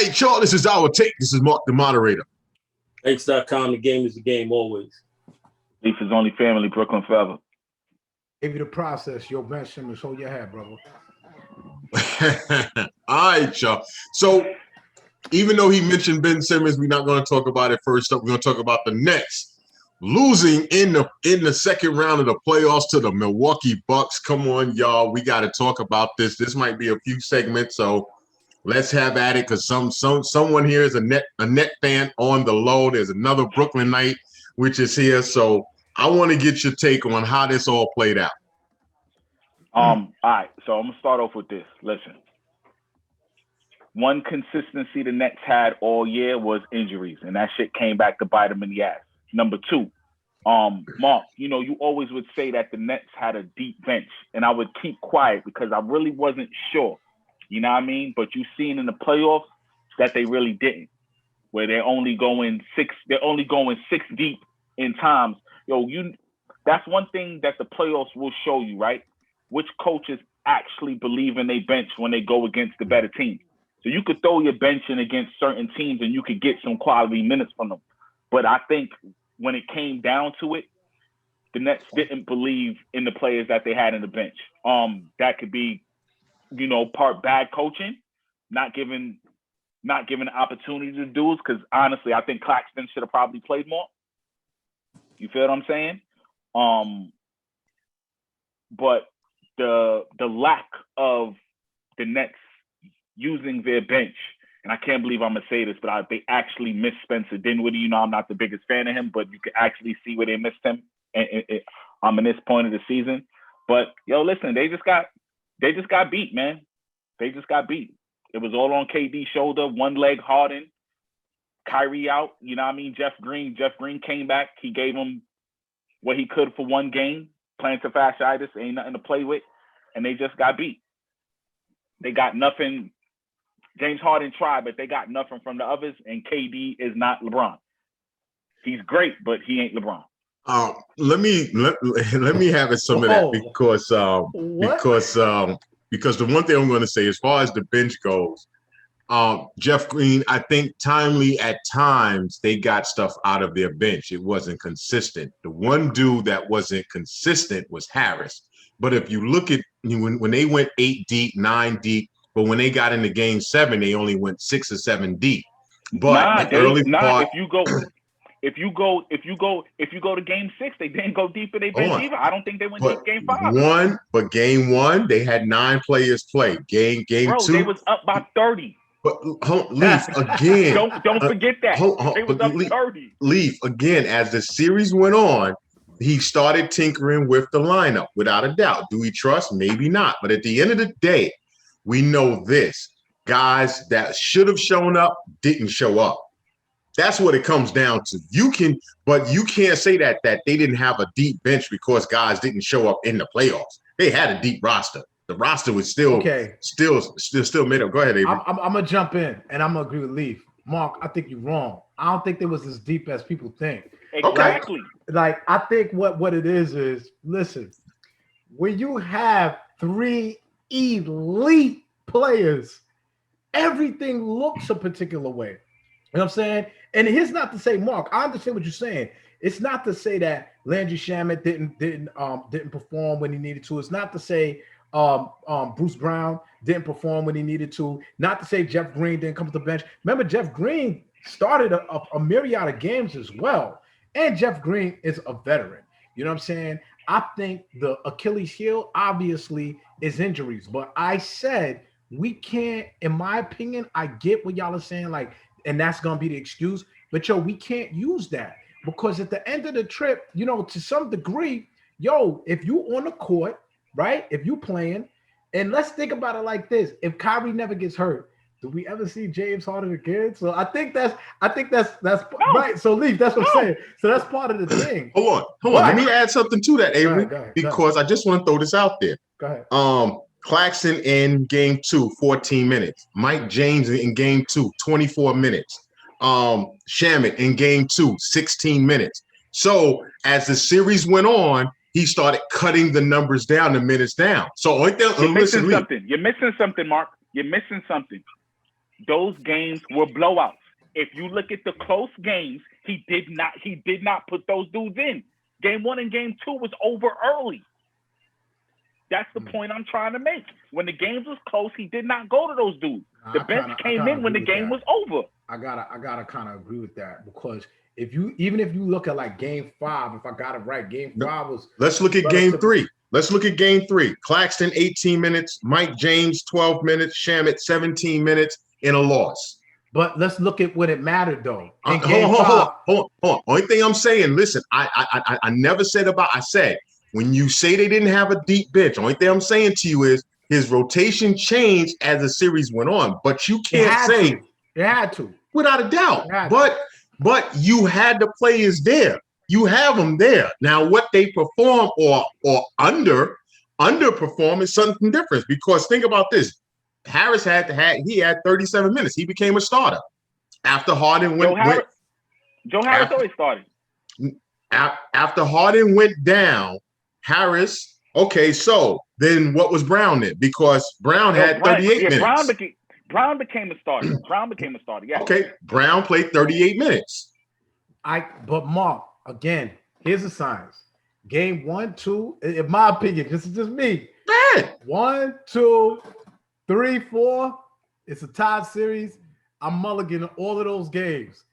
right, y'all. This is our take. This is Mark, the moderator. X.com, the game is the game always. Leaf is only family, Brooklyn forever. Give you the process. Yo, Ben Simmons, hold your head, brother. All right, y'all. So even though he mentioned Ben Simmons, we're not going to talk about it first up. We're going to talk about the Nets losing in the second round of the playoffs to the Milwaukee Bucks. Come on, y'all. We got to talk about this. This might be a few segments, so let's have at it, because someone here is a net fan on the low. There's another Brooklyn night which is here. So I want to get your take on how this all played out. All right, so I'm gonna start off with this. Listen, one consistency the Nets had all year was injuries, and that shit came back to bite them in the ass. Number two, Mark, you always would say that the Nets had a deep bench, and I would keep quiet because I really wasn't sure. You know what I mean? But you've seen in the playoffs that they really didn't, where they're only going six deep in times. That's one thing that the playoffs will show you, right? Which coaches actually believe in their bench when they go against the better team. So you could throw your bench in against certain teams and you could get some quality minutes from them. But I think when it came down to it, the Nets didn't believe in the players that they had in the bench. That could be, part bad coaching, not given the opportunity to do it. Because honestly, I think Claxton should have probably played more. You feel what I'm saying? But the lack of the Nets using their bench, and I can't believe I'm gonna say this, but they actually missed Spencer Dinwiddie. I'm not the biggest fan of him, but you can actually see where they missed him in this point of the season. But listen, they just got beat, man. They just got beat. It was all on KD's shoulder, one leg hardened. Kyrie out, Jeff Green came back. He gave him what he could for one game. Plantar fasciitis, ain't nothing to play with. And they just got beat. They got nothing. James Harden tried, but they got nothing from the others. And KD is not LeBron. He's great, but he ain't LeBron. Let me have some of that because the one thing I'm going to say, as far as the bench goes, Jeff Green, I think timely at times they got stuff out of their bench. It wasn't consistent. The one dude that wasn't consistent was Harris. But if you look at when they went 8 deep, 9 deep, but when they got into game 7, they only went 6 or 7 deep. But if you go to game 6, they didn't go deep in their bench either. I don't think they went deep game 5. But game 1, they had 9 players play. Game 2, they was up by 30. But Leaf again. don't forget that. They was up 30. Leaf again. As the series went on, he started tinkering with the lineup without a doubt. Do we trust? Maybe not. But at the end of the day, we know this: guys that should have shown up didn't show up. That's what it comes down to. You can't say that they didn't have a deep bench because guys didn't show up in the playoffs. They had a deep roster. The roster was still made up. Go ahead, Avery. I'm gonna jump in and I'm gonna agree with Leaf. Mark, I think you're wrong. I don't think it was as deep as people think. Exactly. Like I think what it is listen, when you have 3 elite players, everything looks a particular way. You know what I'm saying? And here's not to say, Mark, I understand what you're saying. It's not to say that Landry Shamet didn't perform when he needed to. It's not to say Bruce Brown didn't perform when he needed to. Not to say Jeff Green didn't come to the bench. Remember, Jeff Green started a myriad of games as well. And Jeff Green is a veteran. You know what I'm saying? I think the Achilles heel obviously is injuries. But I said we can't, in my opinion, I get what y'all are saying, like, and that's going to be the excuse. But, we can't use that. Because at the end of the trip, to some degree, if you on the court, right? If you playing, and let's think about it like this: if Kyrie never gets hurt, do we ever see James Harden again? So I think that's right. So Leaf, that's what I'm saying. So that's part of the thing. Hold on. Let me add something to that, Avery, because I just want to throw this out there. Go ahead. Claxton in game 2, 14 minutes. Mike James in game 2, 24 minutes. Shamet in game 2, 16 minutes. So as the series went on, he started cutting the numbers down, the minutes down. So you're missing something. You're missing something, Mark. You're missing something. those games were blowouts. If you look at the close games, he did not put those dudes in. Game 1 and game 2 was over early. That's the point I'm trying to make. When the games was close, he did not go to those dudes. The bench came in when the game was over. I gotta kind of agree with that, because even if you look at like game 5, if I got it right, game 5 was. Let's look at game 3. Let's look at game 3. Claxton 18 minutes, Mike James 12 minutes, Shamet 17 minutes in a loss. But let's look at what it mattered though. Hold on. Only thing I'm saying, listen, I never said I said when you say they didn't have a deep bench, only thing I'm saying to you is his rotation changed as the series went on. But you can't say it had to, without a doubt. But you had the players there. You have them there. Now, what they perform or underperform is something different. Because think about this. Harris had 37 minutes. He became a starter after Harden went. Joe Harris always started. After Harden went down, Harris. Okay, so then what was Brown then? Because Brown had 38 minutes. Brown became a starter. Yeah. Okay, Brown played 38 minutes. But Mark, again, here's the signs. Game 1, 2, in my opinion, this is just me. Bad. 1, 2, 3, 4. It's a tied series. I'm mulliganing all of those games.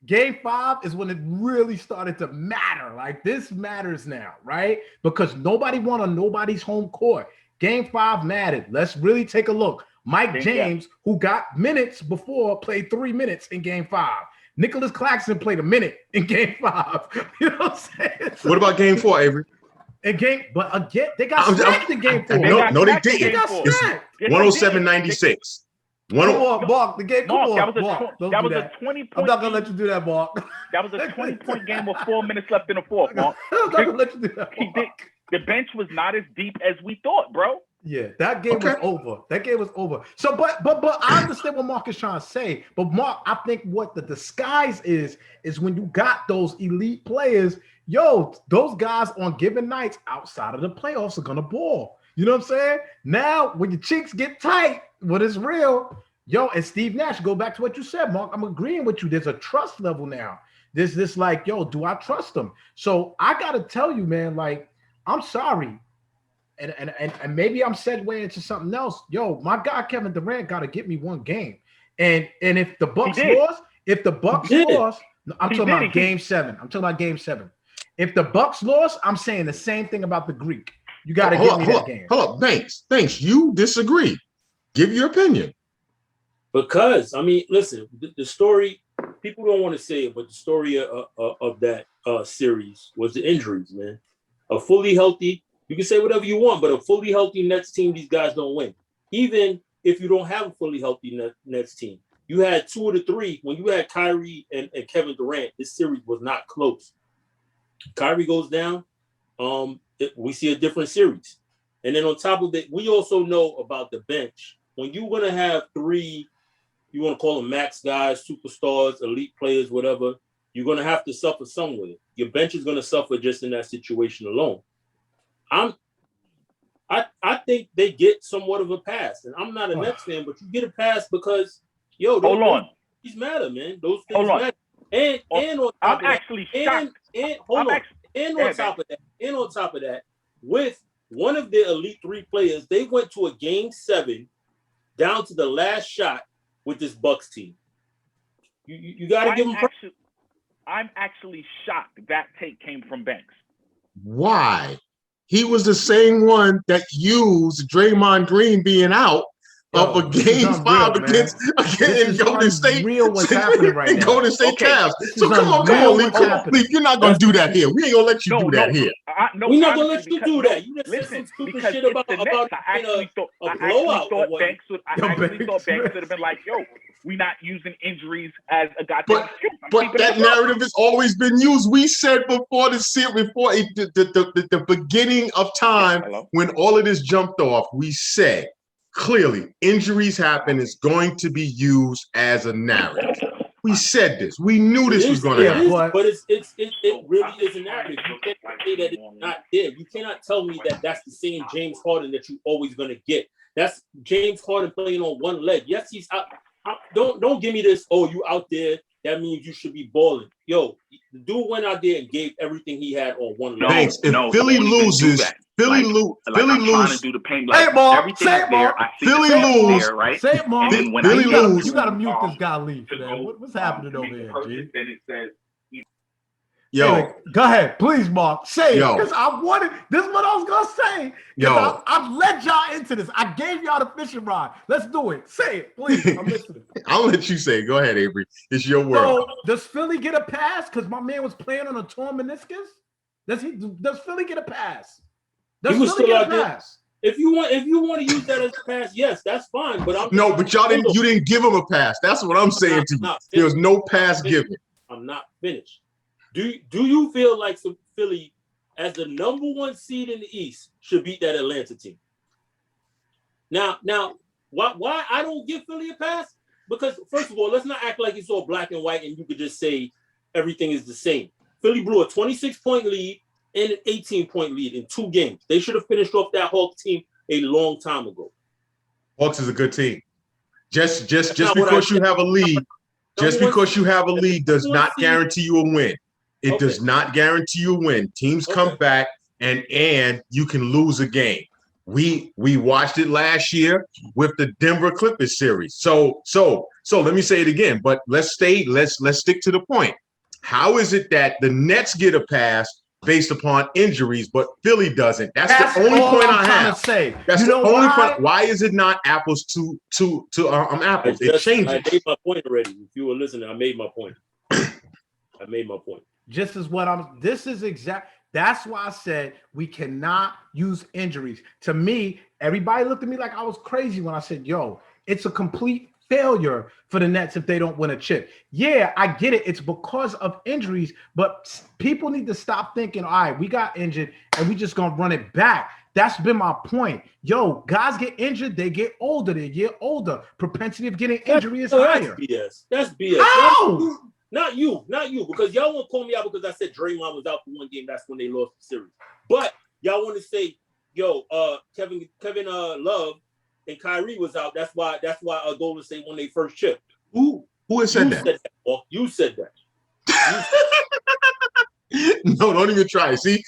Game 5 is when it really started to matter. Like, this matters now, right? Because nobody won on nobody's home court. Game 5 mattered. Let's really take a look. Mike James, who got minutes before, played 3 minutes in game 5. Nicholas Claxton played a minute in game 5. You know what I'm saying? So, what about game 4, Avery? But again, they got smacked in game 4. No, they didn't. They got smacked. 107-96. Mark, the game. That was a 20-point. I'm not gonna let you do that, Mark. That was a 20-point game with 4 minutes left in the fourth, Mark. I'm not gonna let you do that. The bench was not as deep as we thought, bro. Yeah, that game was over. That game was over. So, but I understand what Mark is trying to say. But Mark, I think what the disguise is when you got those elite players. Yo, those guys on given nights outside of the playoffs are gonna ball. You know what I'm saying? Now, when your cheeks get tight, when it's real, yo, and Steve Nash, go back to what you said, Mark. I'm agreeing with you. There's a trust level now. There's this like, yo, do I trust them? So I gotta tell you, man, like, I'm sorry. And maybe I'm segueing into something else. Yo, my guy Kevin Durant got to get me one game. And if the Bucks lost, I'm talking about game 7. Game 7. If the Bucks lost, I'm saying the same thing about the Greek. You got to give me that game. Hold up, Banks. You disagree. Give your opinion. Because I mean, listen, the story. People don't want to say it, but the story of that series was the injuries, man. A fully healthy. You can say whatever you want, but a fully healthy Nets team, these guys don't win. Even if you don't have a fully healthy Nets team. You had 2 of the 3. When you had Kyrie and Kevin Durant, this series was not close. Kyrie goes down, we see a different series. And then on top of it, we also know about the bench. When you're going to have 3, you want to call them max guys, superstars, elite players, whatever, you're going to have to suffer somewhere. Your bench is going to suffer just in that situation alone. I think they get somewhat of a pass, and I'm not a Nets fan, but you get a pass because these matter, man. Those things matter. And on top of that, with one of their elite 3 players, they went to a game 7 down to the last shot with this Bucks team. You got to give them. I'm actually shocked that take came from Banks. Why? He was the same one that used Draymond Green being out of a game 5 against Golden State. Real what's happening right now. Golden State Cavs. So come on, Lee. You're not gonna do that here. We ain't gonna let you do that here. We're not gonna let you do that. You just said some stupid shit about a blowout. I actually thought Banks would have been like, yo, we're not using injuries as a goddamn excuse. But that narrative has always been used. We said before the beginning of time when all of this jumped off, we said clearly injuries happen is going to be used as a narrative. We said this. We knew this was going to happen. But it really is a narrative. You can't say that it's not there. You cannot tell me that that's the same James Harden that you're always going to get. That's James Harden playing on one leg. Yes, he's out. don't give me this. Oh, you out there? That means you should be balling. Yo, the dude went out there and gave everything he had on one leg. Banks, if Philly loses, Philly loses. I'm trying to do the paint. Like, Hey, Mark, everything say is it, there. Mark. I see Philly the paint lose. there, right? Say it, Mark. And then when Philly lose. You gotta mute this guy, Leaf, to man. go, What's happening to over make the here, purchase, G? then it says Yo, Hey, go ahead, please, Mark. Say it, Yo. because I wanted. This is what I was gonna say. Yo. I've led y'all into this. I gave y'all the fishing rod. Let's do it. Say it, please. I'm listening. I'll let you say it. Go ahead, Avery. It's your world. So, does Philly get a pass because my man was playing on a torn meniscus? Does Philly get a pass? Does He was Philly still get out a there. pass? If you want to use that as a pass, yes, that's fine. But No, but you didn't give him a pass. That's what I'm saying to you. There was no pass given. I'm not finished. Do you feel like Philly, as the number 1 seed in the East, should beat that Atlanta team? Now, why I don't give Philly a pass? Because first of all, let's not act like it's all black and white and you could just say everything is the same. Philly blew a 26-point lead and an 18-point lead in 2 games. They should have finished off that Hawks team a long time ago. Hawks is a good team. Just not what because I you have a lead, just because you have a lead does not seed. guarantee you a win. It Okay. does not guarantee you a win. Teams come back and you can lose a game. We watched it last year with the Denver Clippers series. So let me say it again, but let's stick to the point. How is it that the Nets get a pass based upon injuries, but Philly doesn't? That's the only point I have. Say. That's the only point. Why is it not apples to apples? It changes. I made my point already. If you were listening, I made my point. Just as what this is exact. That's why I said we cannot use injuries. To me, everybody looked at me like I was crazy when I said, yo, it's a complete failure for the Nets if they don't win a chip. Yeah, I get it. It's because of injuries, but people need to stop thinking, all right, we got injured and we just going to run it back. That's been my point. Yo, guys get injured, they get older, they get older. Propensity of getting injury is higher. That's BS. How? Not you, because y'all won't call me out because I said Draymond was out for 1 game. That's when they lost the series. But y'all want to say, yo, Kevin Love and Kyrie was out. That's why Golden State won their first chip. Who has said that? You said that. No, don't even try. See,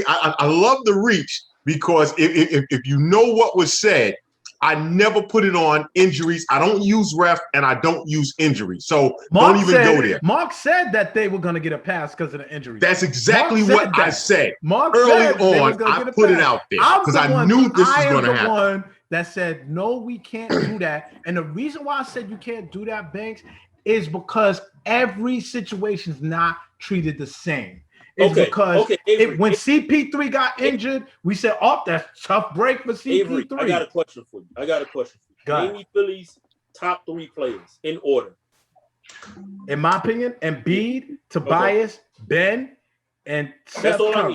I love the reach because if you know what was said, I never put it on injuries. I don't use ref and I don't use injury. So don't even go there. Mark said that they were going to get a pass because of the injury. That's exactly what I said. Mark early said on, I put it out there because I knew this was going to happen. One that said, no, we can't do that. And the reason why I said you can't do that, Banks, is because every situation is not treated the same. It's because when CP3 got injured, we said, oh, that's tough break for CP3. Avery, I got a question for you. Name me Philly's top 3 players in order. In my opinion, Embiid, Tobias, Ben, and That's all I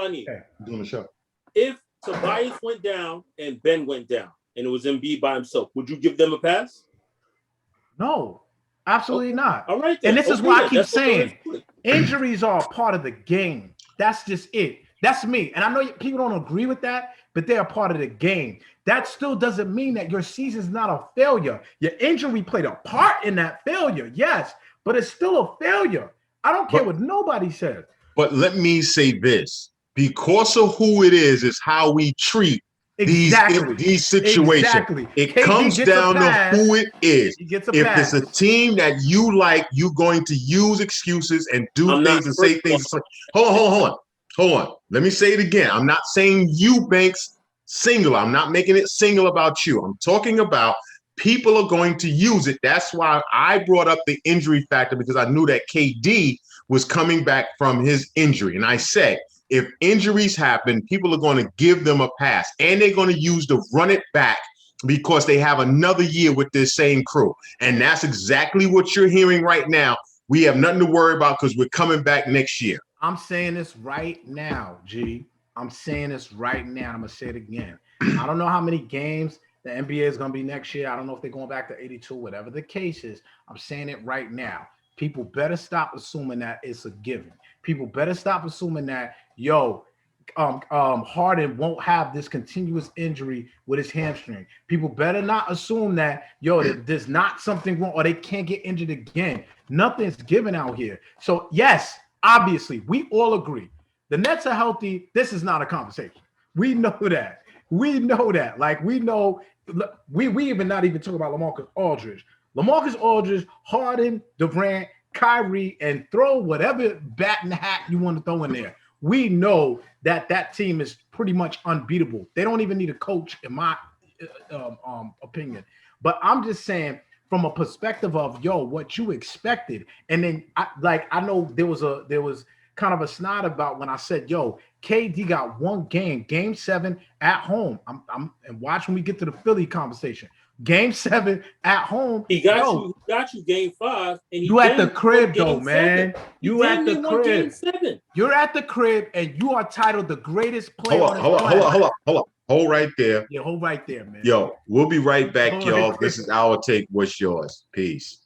need. Okay. Doing the show. If Tobias went down and Ben went down and it was Embiid by himself, would you give them a pass? No. Absolutely not. All right. And this is why I keep saying injuries are a part of the game. That's just it. That's me. And I know people don't agree with that, but they're a part of the game. That still doesn't mean that your season's not a failure. Your injury played a part in that failure, yes, but it's still a failure. I don't care what nobody says. But let me say this. Because of who it is how we treat these situations. Exactly. It comes down to who it is. If it's a team that you like, you're going to use excuses and do things and say things. Hold on. Let me say it again. I'm not saying you, Banks, singular. I'm not making it single about you. I'm talking about people are going to use it. That's why I brought up the injury factor, because I knew that KD was coming back from his injury. And I said, if injuries happen, people are going to give them a pass, and they're going to use the run it back because they have another year with this same crew. And that's exactly what you're hearing right now. We have nothing to worry about because we're coming back next year. I'm saying this right now, G. I'm saying this right now. I'm going to say it again. I don't know how many games the NBA is going to be next year. I don't know if they're going back to 82, whatever the case is. I'm saying it right now. People better stop assuming that it's a given. People better stop assuming that, yo, Harden won't have this continuous injury with his hamstring. People better not assume that, there's not something wrong or they can't get injured again. Nothing's given out here. So, yes, obviously, we all agree. The Nets are healthy. This is not a conversation. We know that. We know that. Like, we know, we even not even talking about LaMarcus Aldridge. LaMarcus Aldridge, Harden, Durant, Kyrie, and throw whatever bat in the hat you want to throw in there. We know that team is pretty much unbeatable. They don't even need a coach, in my opinion. But I'm just saying, from a perspective of what you expected, and then I know there was kind of a snide about when I said, KD got one game 7 at home. And watch when we get to the Philly conversation. Game 7 at home. He got you game 5. And you at the crib though, man. You at the crib. Game 7. You're at the crib and you are titled the greatest player. Hold on. Hold right there. Yeah, hold right there, man. We'll be right back, y'all. This is our take. What's yours? Peace.